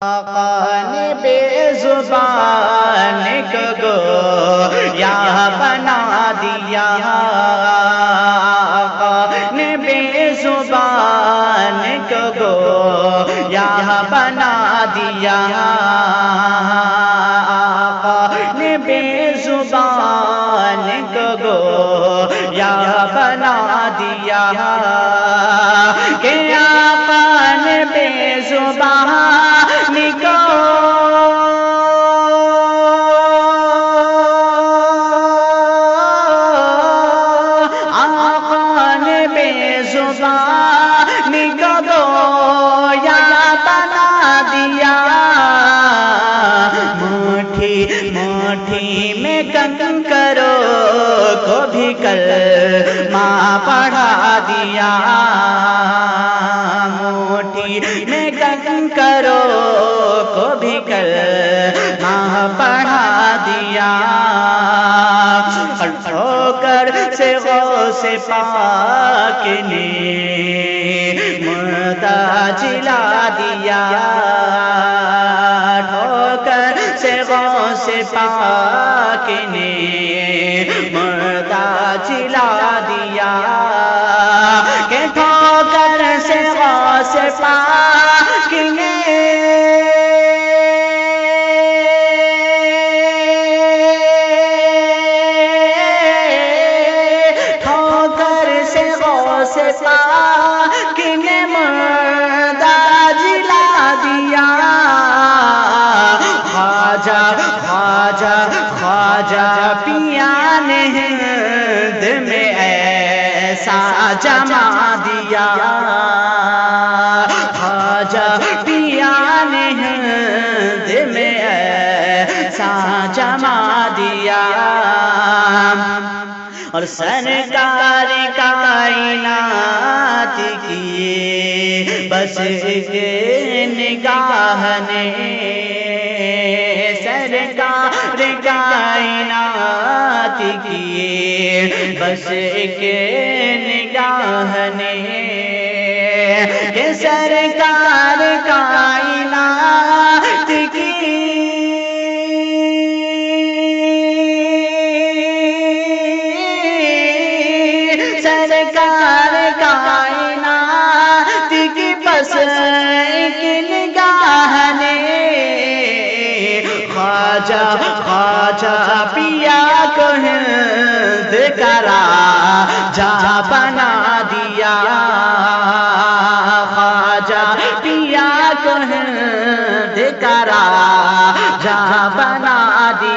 آقا نے بے زبان کو گویا بنا دیا، آقا نے بے زبان کو گویا بنا دیا، آقا نے بے زبان کو گویا بنا دیا، کہ آقا نے بے زبان کو آقا نے بے زبان کو گویا بنا دیا، مٹھی مٹھی میں کنکروں کو بھی کلمہ پڑھا دیا، مٹھی میں کنکروں کو بھی کلمہ پڑھا دیا، اور ٹھوکر سے غوث پاک نے مردہ جلا دیا، ٹھوکر سے غوث پاک نے مردہ جلا دیا، کہ ٹھوکر سے غوث پاک نے پاک نے مردہ جلا دیا، خواجہ خواجہ خواجہ پیا نے ہند میں ایسا جما دیا، خواجہ پیا نے ہند میں ایسا جما دیا، اور سرکار کائنات کی بس ایک نگاہ نے، سرکار کائنات کی بس ایک نگاہ نے، کہ سرکار کائنات کی سرکار کائنات کی بس ایک نگاہ نے، خواجہ خواجہ پیا کو ہند کا راجہ بنا دیا، خواجہ پیا کو ہند کا راجہ بنا دیا۔